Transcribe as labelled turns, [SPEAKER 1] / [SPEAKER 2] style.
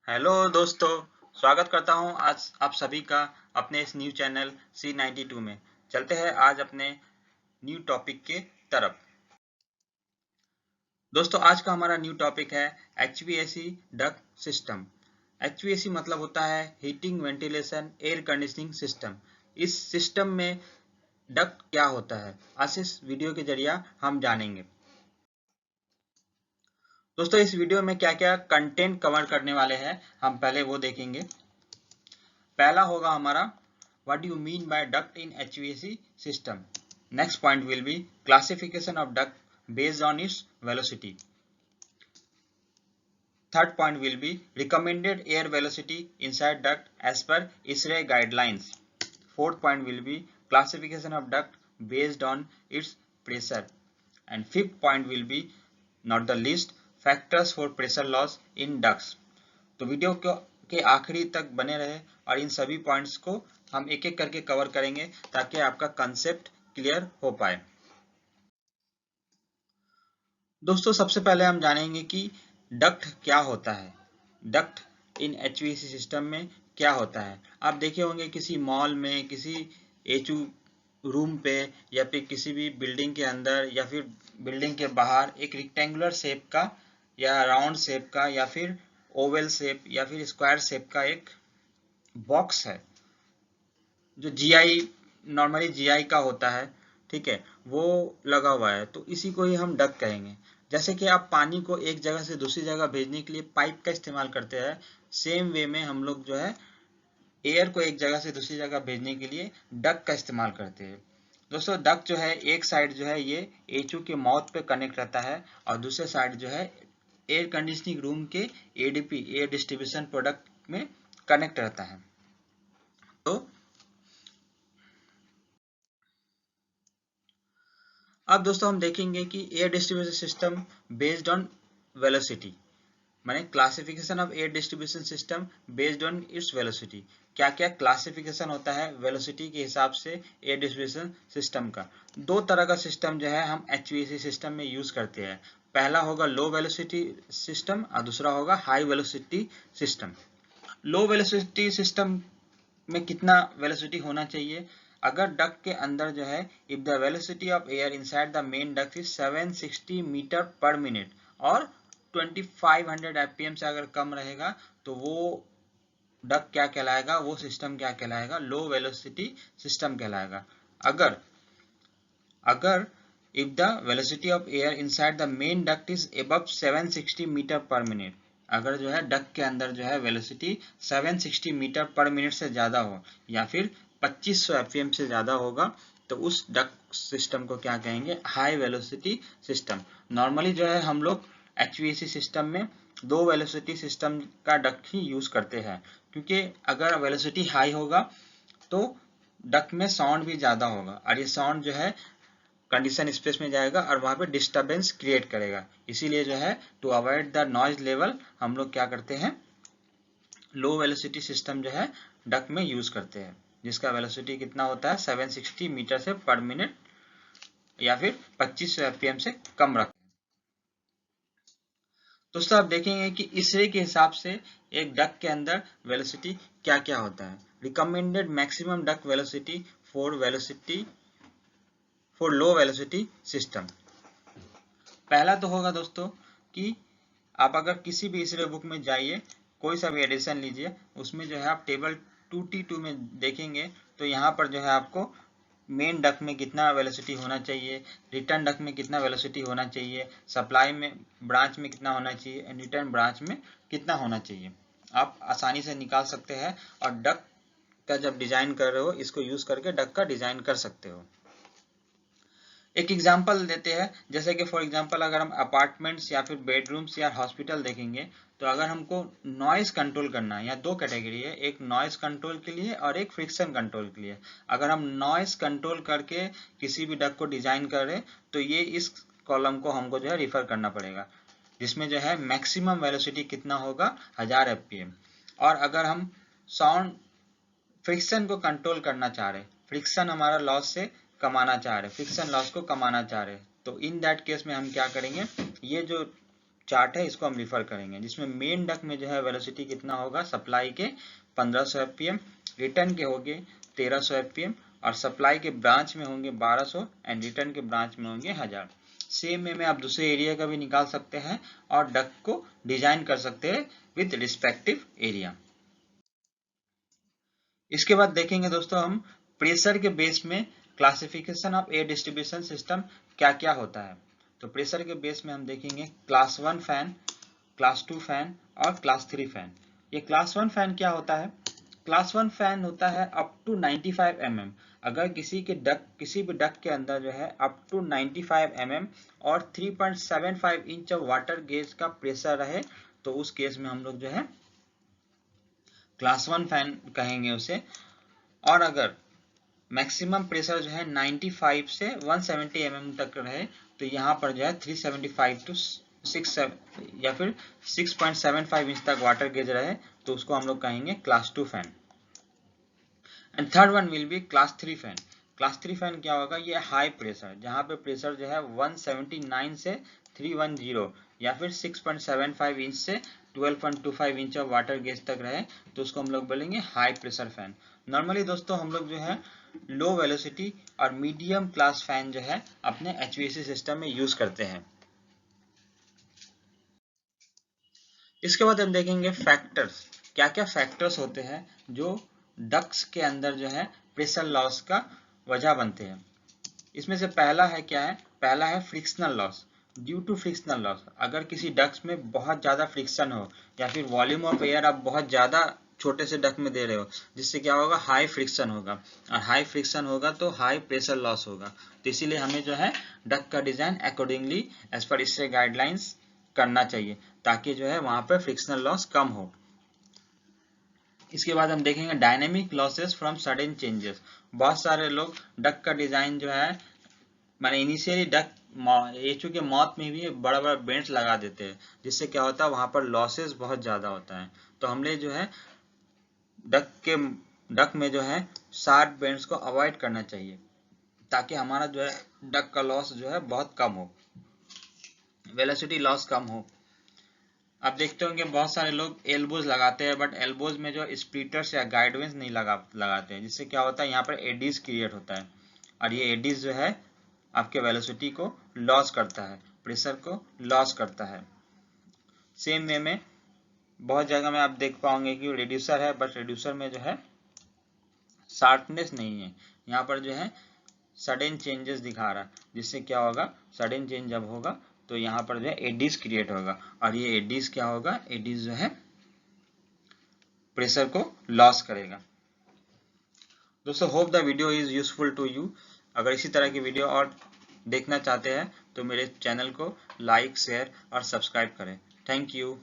[SPEAKER 1] Hello दोस्तों, स्वागत करता हूं आज आप सभी का अपने इस न्यू चैनल C92 में। चलते हैं आज अपने न्यू टॉपिक के तरफ। दोस्तों, आज का हमारा न्यू टॉपिक है HVAC डक्ट सिस्टम। HVAC मतलब होता है heating ventilation air conditioning system. इस सिस्टम में डक्ट क्या होता है, आज इस वीडियो के जरिए हम जानेंगे। दोस्तों, इस वीडियो में क्या क्या कंटेंट कवर करने वाले हैं हम पहले वो देखेंगे। पहला होगा हमारा what do you mean by duct in HVAC system. Next point will be classification of duct based on its velocity. Third point will be recommended air velocity inside duct as per ISRE guidelines. Fourth point will be classification of duct based on its pressure. And fifth point will be not the least factors for pressure loss in ducts. तो video के आखिरी तक बने रहे और इन सभी points को हम एक एक करके कवर करेंगे ताकि आपका कंसेप्ट क्लियर हो पाए। दोस्तों, सबसे पहले हम जानेंगे कि डक्ट क्या होता है। डक्ट इन HVAC सिस्टम में क्या होता है। आप देखे होंगे किसी मॉल में, किसी एचयू रूम पे या फिर किसी भी बिल्डिंग के अंदर या फिर बिल्डिंग के बाहर एक रेक्टेंगुलर शेप का या राउंड शेप का या फिर ओवल शेप या फिर स्क्वायर शेप का एक बॉक्स है जो जीआई नॉर्मली जीआई का होता है, ठीक है, वो लगा हुआ है। तो इसी को ही हम डक्ट कहेंगे। जैसे कि आप पानी को एक जगह से दूसरी जगह भेजने के लिए पाइप का इस्तेमाल करते हैं, सेम वे में हम लोग जो है एयर को एक जगह से दूसरी जगह भेजने के लिए डक्ट का इस्तेमाल करते हैं। दोस्तों, डक्ट जो है एक साइड जो है ये एचयू के माउथ पे कनेक्ट रहता है और दूसरे साइड जो है एयर कंडीशनिंग रूम के एडीपी एयर डिस्ट्रीब्यूशन प्रोडक्ट में कनेक्ट रहता है। तो अब दोस्तों हम देखेंगे कि air distribution system based on velocity, माने classification of air distribution system based on its velocity. क्या क्या क्लासिफिकेशन होता है वेलोसिटी के हिसाब से एयर डिस्ट्रीब्यूशन सिस्टम का। दो तरह का सिस्टम जो है हम HVAC सिस्टम में यूज करते हैं। पहला होगा लो वेलोसिटी सिस्टम और दूसरा होगा हाई वेलोसिटी सिस्टम। लो वेलोसिटी सिस्टम में कितना वेलोसिटी होना चाहिए। अगर डक्ट के अंदर जो है if the velocity of air inside the main duct is 760 metre per minute और 2500 एफपीएम से अगर कम रहेगा तो वो डक्ट क्या कहलाएगा, वो सिस्टम क्या कहलाएगा, लो वेलोसिटी सिस्टम कहलाएगा। अगर अगर if the velocity of air inside the main duct is above 760 metre per minute, अगर जो है डक्ट के अंदर जो है वेलोसिटी 760 मीटर पर मिनट से ज्यादा हो या फिर 2500 एफपीएम से ज्यादा होगा तो उस डक्ट सिस्टम को क्या कहेंगे, हाई वेलोसिटी सिस्टम। नॉर्मली जो है हम लोग HVAC सिस्टम में दो वेलोसिटी सिस्टम का डक्ट ही यूज करते हैं, क्योंकि अगर वेलोसिटी हाई होगा तो डक्ट में साउंड भी ज्यादा होगा और ये साउंड जो है कंडीशन स्पेस में जाएगा और वहां पे डिस्टरबेंस क्रिएट करेगा। इसीलिए जो है to avoid the noise level हम लोग क्या करते हैं, लो वेलोसिटी सिस्टम जो है डक्ट में यूज करते हैं, जिसका वेलोसिटी कितना होता है 760 मीटर से पर मिनट या फिर 2500 एफपीएम से कम रखते हैं। दोस्तों, आप देखेंगे कि इसरे के हिसाब से एक डक्ट के अंदर वेलोसिटी क्या क्या होता है। Recommended maximum duct velocity for low velocity system. पहला तो होगा दोस्तों कि आप अगर किसी भी इसरे बुक में जाइए, कोई सा भी एडिशन लीजिए, उसमें जो है आप टेबल 2T2 में देखेंगे तो यहाँ पर जो है आपको मेन डक्ट में कितना वेलोसिटी होना चाहिए, रिटर्न डक्ट में कितना वेलोसिटी होना चाहिए, सप्लाई में ब्रांच में कितना होना चाहिए, रिटर्न ब्रांच में कितना होना चाहिए, आप आसानी से निकाल सकते हैं। और डक्ट का जब डिजाइन कर रहे हो इसको यूज करके डक्ट का डिजाइन कर सकते हो। एक एग्जांपल देते हैं, जैसे कि फॉर एग्जांपल अगर हम अपार्टमेंट्स या फिर बेडरूम्स या हॉस्पिटल देखेंगे तो अगर हमको नॉइज कंट्रोल करना है, या दो कैटेगरी है, एक नॉइज कंट्रोल के लिए और एक फ्रिक्शन कंट्रोल के लिए। अगर हम नॉइज कंट्रोल करके किसी भी डक्ट को डिजाइन कर रहे तो ये इस कॉलम को हमको जो है रिफर करना पड़ेगा, जिसमें जो है मैक्सिमम वेलोसिटी कितना होगा 1000 एफपीएम। और अगर हम साउंड फ्रिक्शन को कंट्रोल करना चाह रहे, फ्रिक्शन हमारा लॉस से कमाना चाह रहे, फ्रिक्शन लॉस को कमाना चाह रहे, तो इन दैट केस में हम क्या करेंगे, ये जो चार्ट है इसको हम रिफर करेंगे, जिसमें मेन डक में जो है वेलोसिटी कितना होगा, सप्लाई के 1500 एफपीएम, रिटर्न के होंगे 1300 एफपीएम, और सप्लाई के ब्रांच में होंगे 1200 एंड रिटर्न के ब्रांच में होंगे 1000। सेम में आप दूसरे एरिया का भी निकाल सकते हैं और डक को डिजाइन कर सकते हैं विद रिस्पेक्टिव एरिया। इसके बाद देखेंगे दोस्तों हम प्रेशर के बेस में classification of air distribution system क्या क्या होता है। तो प्रेशर के बेस में हम देखेंगे क्लास 1 फैन, क्लास 2 फैन और क्लास 3 फैन। ये क्लास 1 फैन क्या होता है? क्लास 1 फैन होता है अप टू 95 mm। अगर किसी भी डक के अंदर जो है अप टू 95 mm और 3.75 इंच वाटर गेज का प्रेशर रहे तो उस केस में हम लोग जो है क्लास 1 फैन कहेंगे उसे। और अगर मैक्सिमम प्रेशर जो है 95 से 170 mm तक रहे तो यहाँ पर जो है 375 टू 6 या फिर 6.75 इंच तक वाटर गेज रहे तो उसको हम लोग कहेंगे class 2 fan. And third one will be class 3 fan. Class 3 fan क्या होगा? ये हाई प्रेशर, जहाँ पे प्रेशर जो है 179 से 310 या फिर 6.75 इंच से 12.25 इंच ऑफ वाटर गेज तक रहे तो उसको हम लोग बोलेंगे हाई प्रेशर फैन। नॉर्मली दोस्तों हम लोग जो है लो वेलोसिटी और मीडियम क्लास फैन जो है अपने एचवीएसी सिस्टम में यूज करते हैं। इसके बाद हम देखेंगे फैक्टर्स, क्या क्या फैक्टर्स होते हैं जो डक्ट्स के अंदर जो है प्रेशर लॉस का वजह बनते हैं। इसमें से पहला है क्या है? पहला है frictional loss. Due to frictional loss, अगर किसी डक्ट्स में बहुत ज्यादा फ्रिक्शन हो या फिर वॉल्यूम ऑफ एयर आप बहुत ज्यादा छोटे से डक्ट में दे रहे हो, जिससे क्या होगा? हाई फ्रिक्शन होगा, और हाई फ्रिक्शन होगा तो हाई प्रेशर लॉस होगा। तो इसीलिए हमें जो है डक्ट का डिजाइन अकॉर्डिंगली एज पर इससे गाइडलाइंस करना चाहिए ताकि जो है वहां पर फ्रिक्शनल लॉस कम हो। इसके बाद हम देखेंगे dynamic losses from sudden changes. बहुत सारे लोग डक का डिजाइन जो है माने इनिशियली डक एचयू के मौत में भी बड़ा बड़ा बेंट्स लगा देते हैं, जिससे क्या होता है वहां पर लॉसेस बहुत ज्यादा होता है। तो हमने जो है डक में जो है शार्प बेंट्स को अवॉइड करना चाहिए ताकि हमारा जो है डक का लॉस जो है बहुत कम हो, वेलोसिटी लॉस कम हो। आप देखते होंगे बहुत सारे लोग एल्बोज लगाते हैं, बट एल्बोज में जो स्प्लिटर्स या गाइडवेंस नहीं लगाते हैं, जिससे क्या होता है यहाँ पर एडीज क्रिएट होता है, और ये एडीज जो है आपके वेलोसिटी को लॉस करता है, प्रेशर को लॉस करता है। सेम वे में बहुत जगह में आप देख पाओगे कि रिड्यूसर है, बट रिड्यूसर में जो है शार्पनेस नहीं है, यहाँ पर जो है सडन चेंजेस दिखा रहा है, जिससे क्या होगा? सडन चेंज जब होगा तो यहाँ पर जो है एडीज क्रिएट होगा, और ये एडीज क्या होगा? एडीज जो है प्रेशर को लॉस करेगा। दोस्तों hope the video is useful to you. अगर इसी तरह की वीडियो और देखना चाहते हैं तो मेरे चैनल को लाइक, शेयर और सब्सक्राइब करें। Thank you.